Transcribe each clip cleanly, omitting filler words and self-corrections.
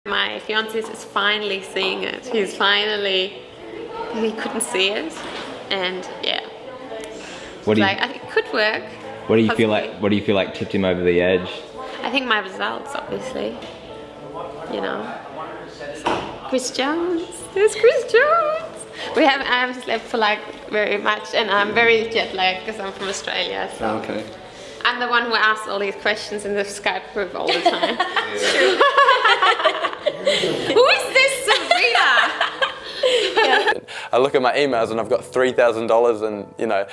My fiance is finally seeing it. He couldn't see it, and yeah. It could work. What do you feel like? What do you feel like tipped him over the edge? I think my results, obviously. You know, Chris Jones. There's Chris Jones. I haven't slept for like very much, and I'm very jet lagged because I'm from Australia. So okay. I'm the one who asks all these questions in the Skype group all the time. Who is this Sabrina? I look at my emails and I've got $3,000 and, you know,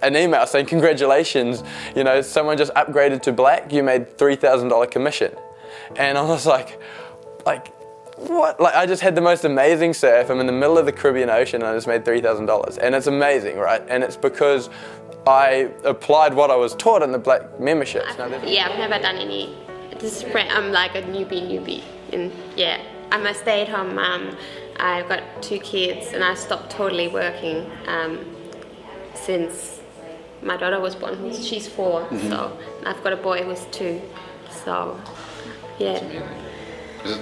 an email saying, congratulations, you know, someone just upgraded to black, you made $3,000 commission. And I was like, what? Like, I just had the most amazing surf. I'm in the middle of the Caribbean Ocean and I just made $3,000. And it's amazing, right? And it's because I applied what I was taught in the black memberships. Yeah, I've never done any. I'm like a newbie. And yeah, I'm a stay-at-home mum. I've got 2 kids and I stopped totally working since my daughter was born. She's 4, so I've got a boy who's 2. So yeah.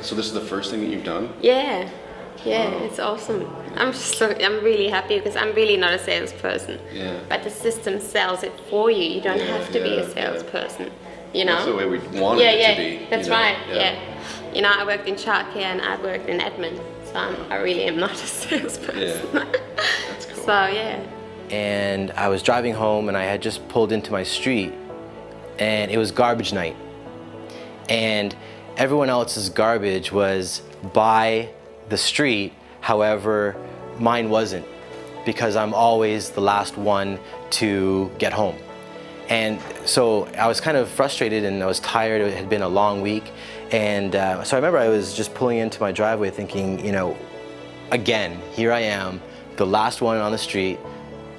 So this is the first thing that you've done? Yeah, it's awesome. I'm really happy because I'm really not a salesperson. Yeah. But the system sells it for you. You don't have to be a salesperson. You know. That's the way we want it to be. That's right. Yeah. You know, I worked in childcare and I worked in admin, so I really am not a salesperson. Yeah. That's cool. So yeah. And I was driving home and I had just pulled into my street and it was garbage night. And everyone else's garbage was by the street, however, mine wasn't, because I'm always the last one to get home. And so I was kind of frustrated and I was tired. It had been a long week. And so I remember I was just pulling into my driveway thinking, you know, again, here I am, the last one on the street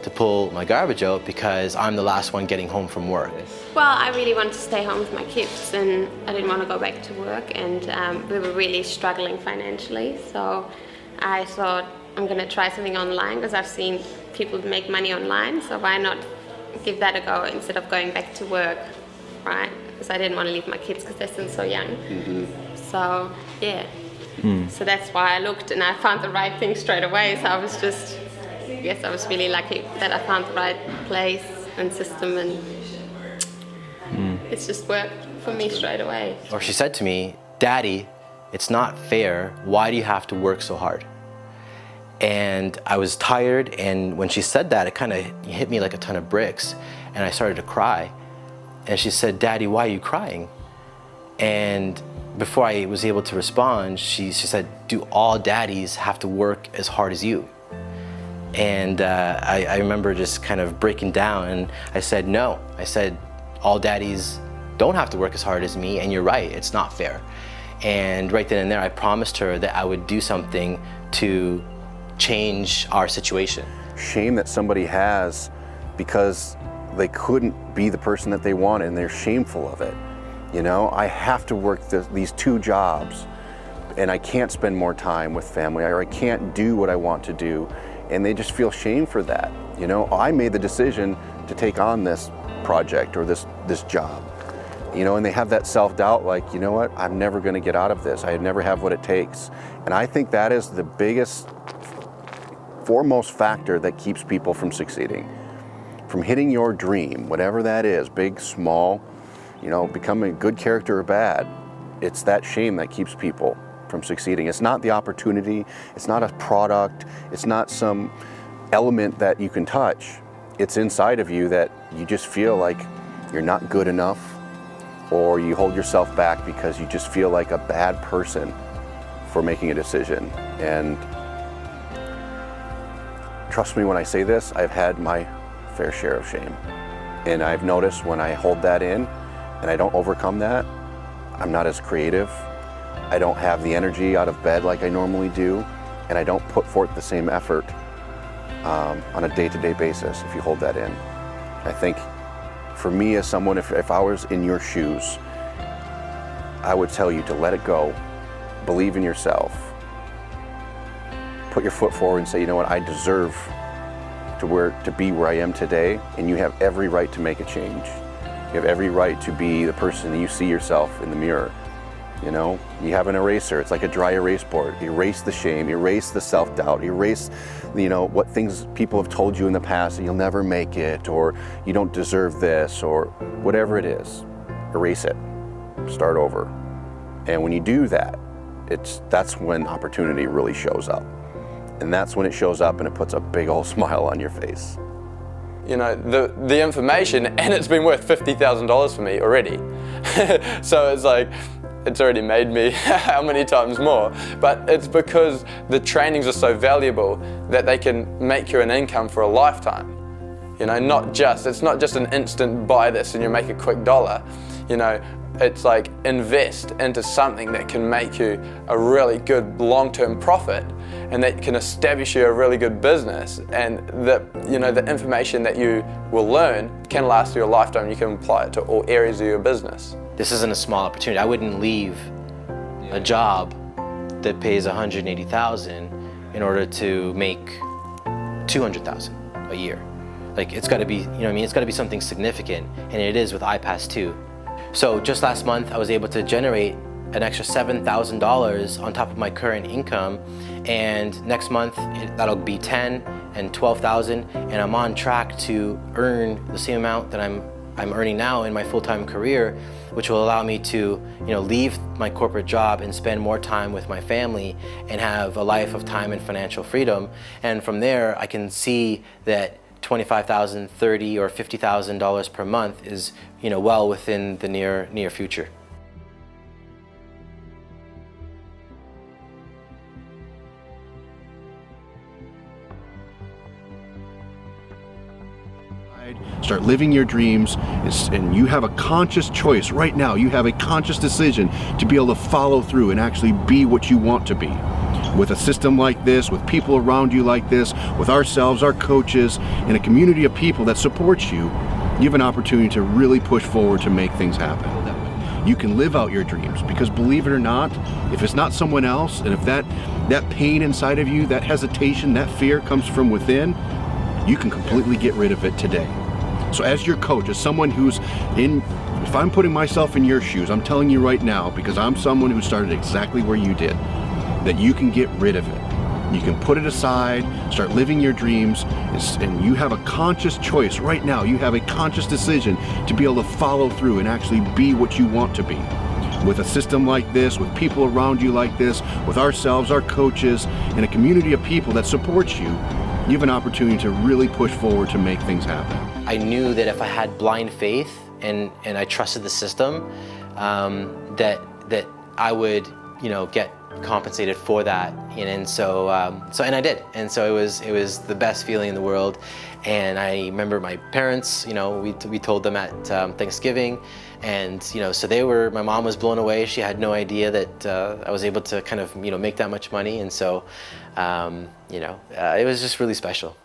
to pull my garbage out because I'm the last one getting home from work. Well, I really wanted to stay home with my kids and I didn't want to go back to work, and we were really struggling financially. So I thought I'm going to try something online because I've seen people make money online, so why not give that a go instead of going back to work, right? Because I didn't want to leave my kids because they're still so young. So yeah, so that's why I looked and I found the right thing straight away. So I was really lucky that I found the right place and system, and it's just worked for me straight away. Or she said to me, "Daddy, it's not fair. Why do you have to work so hard?" And I was tired, and when she said that, it kind of hit me like a ton of bricks, and I started to cry. And she said, "Daddy, why are you crying?" And before I was able to respond, she said, "Do all daddies have to work as hard as you?" And I remember just kind of breaking down, and I said, "No." I said, "All daddies don't have to work as hard as me, and you're right, it's not fair." And right then and there, I promised her that I would do something to change our situation. Shame that somebody has because they couldn't be the person that they wanted, and they're shameful of it. You know, I have to work these 2 jobs, and I can't spend more time with family, or I can't do what I want to do, and they just feel shame for that. You know, I made the decision to take on this project or this job, you know, and they have that self-doubt, like, you know what, I'm never going to get out of this. I never have what it takes. And I think that is the biggest, foremost factor that keeps people from succeeding, from hitting your dream, whatever that is, big, small, you know, becoming a good character or bad. It's that shame that keeps people from succeeding. It's not the opportunity, it's not a product, it's not some element that you can touch. It's inside of you that you just feel like you're not good enough, or you hold yourself back because you just feel like a bad person for making a decision. And trust me when I say this, I've had my fair share of shame. And I've noticed when I hold that in and I don't overcome that, I'm not as creative. I don't have the energy out of bed like I normally do, and I don't put forth the same effort on a day-to-day basis if you hold that in. I think for me as someone, if I was in your shoes, I would tell you to let it go, believe in yourself, put your foot forward and say, you know what, I deserve to be where I am today, and you have every right to make a change. You have every right to be the person that you see yourself in the mirror. You know, you have an eraser, it's like a dry erase board. Erase the shame, erase the self-doubt, erase, you know, what things people have told you in the past, that you'll never make it, or you don't deserve this, or whatever it is. Erase it, start over. And when you do that, that's when opportunity really shows up. And that's when it shows up and it puts a big old smile on your face. You know, the information, and it's been worth $50,000 for me already. So it's like, it's already made me how many times more, but it's because the trainings are so valuable that they can make you an income for a lifetime. You know, it's not just an instant buy this and you make a quick dollar. You know, it's like invest into something that can make you a really good long-term profit and that can establish you a really good business, and that, you know, the information that you will learn can last you a lifetime. You can apply it to all areas of your business. This isn't a small opportunity. I wouldn't leave a job that pays $180,000 in order to make $200,000 a year. Like, it's got to be, you know what I mean? It's got to be something significant, and it is with iPass 2. So just last month, I was able to generate an extra $7,000 on top of my current income, and next month that'll be $10,000 and $12,000, and I'm on track to earn the same amount that I'm earning now in my full-time career, which will allow me to, you know, leave my corporate job and spend more time with my family and have a life of time and financial freedom. And from there, I can see that $25,000, $30,000, or $50,000 per month is, you know, well within the near future. Start living your dreams, and you have a conscious choice right now. You have a conscious decision to be able to follow through and actually be what you want to be. With a system like this, with people around you like this, with ourselves, our coaches, and a community of people that supports you, you have an opportunity to really push forward to make things happen. You can live out your dreams, because believe it or not, if it's not someone else, and if that pain inside of you, that hesitation, that fear comes from within, you can completely get rid of it today. So as your coach, as someone who's if I'm putting myself in your shoes, I'm telling you right now, because I'm someone who started exactly where you did, that you can get rid of it. You can put it aside, start living your dreams, and you have a conscious choice right now. You have a conscious decision to be able to follow through and actually be what you want to be. With a system like this, with people around you like this, with ourselves, our coaches, and a community of people that supports you, you have an opportunity to really push forward to make things happen. I knew that if I had blind faith and I trusted the system, that I would, you know, get compensated for that, and so I did, and so it was the best feeling in the world. And I remember my parents, you know, we told them at Thanksgiving, and you know, so my mom was blown away. She had no idea that I was able to kind of, you know, make that much money, and so you know, it was just really special.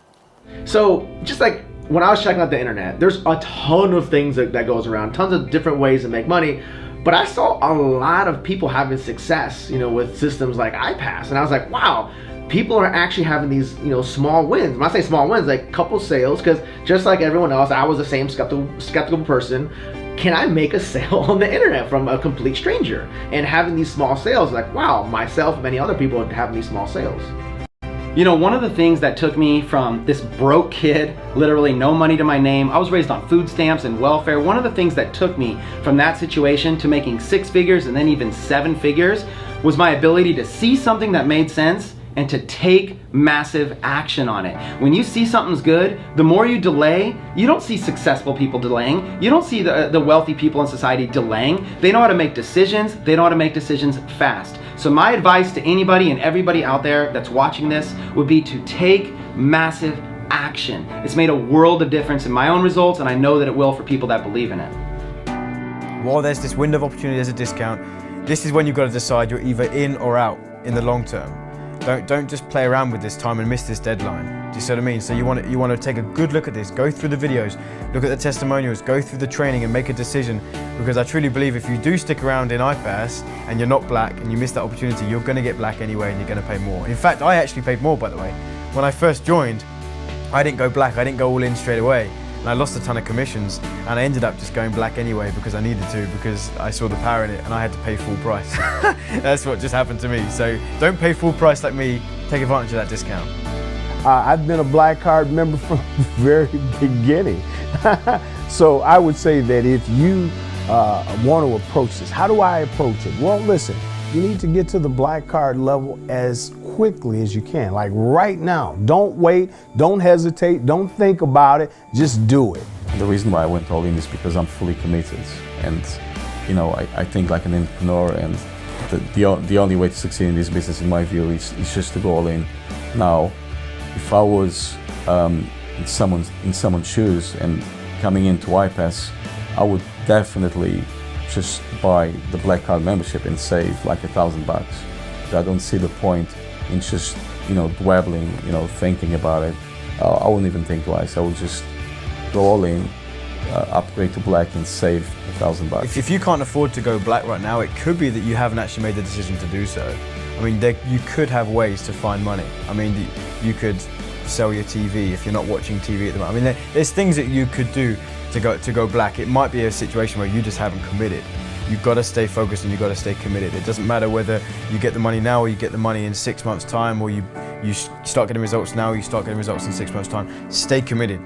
So just like when I was checking out the internet, there's a ton of things that goes around, tons of different ways to make money. But I saw a lot of people having success, you know, with systems like iPass, and I was like, wow, people are actually having these, you know, small wins. When I say small wins, like couple sales, because just like everyone else, I was the same skeptical person. Can I make a sale on the internet from a complete stranger? And having these small sales, like, wow, myself and many other people are having these small sales. You know, one of the things that took me from this broke kid, literally no money to my name, I was raised on food stamps and welfare. One of the things that took me from that situation to making 6 figures and then even 7 figures was my ability to see something that made sense and to take massive action on it. When you see something's good, the more you delay, you don't see successful people delaying. You don't see the wealthy people in society delaying. They know how to make decisions. They know how to make decisions fast. So my advice to anybody and everybody out there that's watching this would be to take massive action. It's made a world of difference in my own results, and I know that it will for people that believe in it. While there's this window of opportunity, there's a discount, this is when you've got to decide you're either in or out in the long term. Don't just play around with this time and miss this deadline. Do you see what I mean? So you want to take a good look at this, go through the videos, look at the testimonials, go through the training and make a decision, because I truly believe if you do stick around in iPass and you're not black and you miss that opportunity, you're going to get black anyway and you're going to pay more. In fact, I actually paid more, by the way. When I first joined, I didn't go black, I didn't go all in straight away. and I lost a ton of commissions, and I ended up just going black anyway because I needed to, because I saw the power in it and I had to pay full price. That's what just happened to me. So don't pay full price like me, take advantage of that discount. I've been a Black Card member from the very beginning. So I would say that if you want to approach this, how do I approach it? Well, listen, you need to get to the Black Card level as quickly as you can, like right now. Don't wait, don't hesitate, don't think about it, just do it. The reason why I went all in is because I'm fully committed, and you know, I think like an entrepreneur, and the only way to succeed in this business, in my view, is just to go all in. Now, if I was in someone's shoes and coming into iPass, I would definitely just buy the Black Card membership and save like $1,000. I don't see the point in just, you know, dwabbling, you know, thinking about it. I wouldn't even think twice. I would just go all in, upgrade to black, and save $1,000. If you can't afford to go black right now, it could be that you haven't actually made the decision to do so. I mean, you could have ways to find money. I mean, you could sell your TV if you're not watching TV at the moment. I mean, there's things that you could do to go black. It might be a situation where you just haven't committed. You've got to stay focused and you've got to stay committed. It doesn't matter whether you get the money now or you get the money in 6 months' time, or you start getting results now or you start getting results in 6 months' time. Stay committed.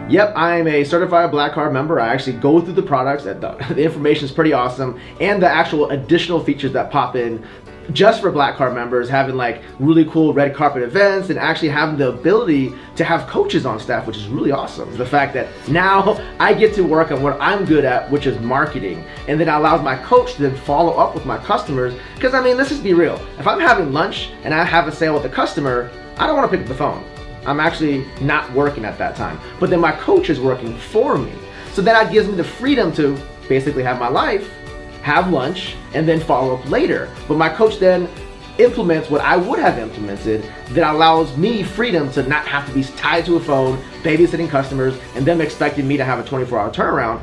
Yep, I'm a certified Black Card member. I actually go through the products. The information is pretty awesome, and the actual additional features that pop in just for Black Card members, having like really cool red carpet events, and actually having the ability to have coaches on staff, which is really awesome. The fact that now I get to work on what I'm good at, which is marketing, and then allows my coach to then follow up with my customers. Because I mean, let's just be real. If I'm having lunch and I have a sale with a customer, I don't want to pick up the phone. I'm actually not working at that time. But then my coach is working for me. So that gives me the freedom to basically have my life, have lunch, and then follow up later. But my coach then implements what I would have implemented that allows me freedom to not have to be tied to a phone, babysitting customers, and them expecting me to have a 24-hour turnaround.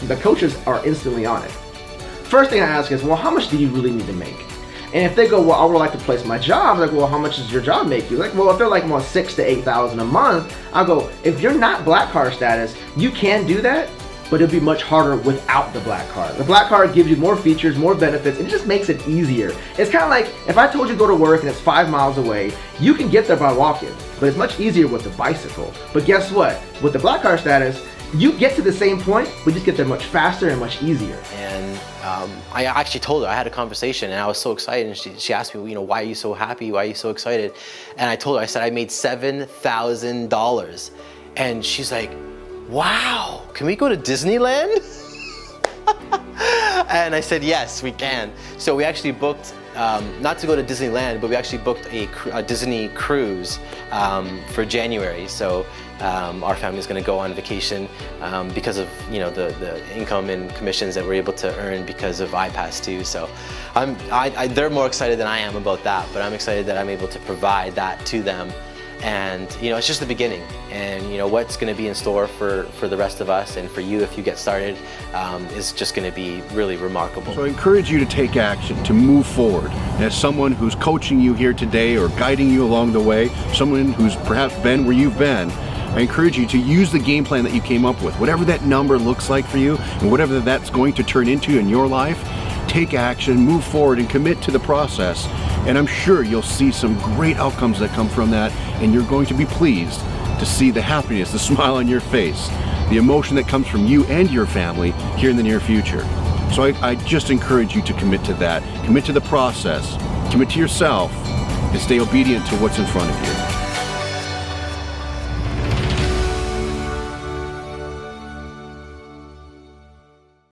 The coaches are instantly on it. First thing I ask is, well, how much do you really need to make? And if they go, well, I would like to place my job, I'm like, well, how much does your job make you? Like, well, if they're like more $6,000 to $8,000 a month, I'll go, if you're not Black Card status, you can do that, but it'll be much harder without the Black Card. The Black Card gives you more features, more benefits, and it just makes it easier. It's kind of like if I told you to go to work and it's 5 miles away, you can get there by walking, but it's much easier with the bicycle. But guess what? With the Black Card status, you get to the same point, but just get there much faster and much easier. And I actually told her, I had a conversation, and I was so excited, and she asked me, you know, why are you so happy? Why are you so excited? And I told her, I said, I made $7,000. And she's like, wow, can we go to Disneyland? And I said, yes, we can. So we actually booked, not to go to Disneyland, but we actually booked a Disney cruise for January. So our family is going to go on vacation because of, you know, the income and commissions that we're able to earn because of iPass too. So they're more excited than I am about that, but I'm excited that I'm able to provide that to them. And you know, it's just the beginning, and you know what's going to be in store for the rest of us and for you if you get started is just going to be really remarkable. So I encourage you to take action, to move forward. And as someone who's coaching you here today or guiding you along the way, someone who's perhaps been where you've been, I encourage you to use the game plan that you came up with. Whatever that number looks like for you and whatever that's going to turn into in your life, take action, move forward, and commit to the process. And I'm sure you'll see some great outcomes that come from that, and you're going to be pleased to see the happiness, the smile on your face, the emotion that comes from you and your family here in the near future. So I just encourage you to commit to that. Commit to the process, commit to yourself, and stay obedient to what's in front of you.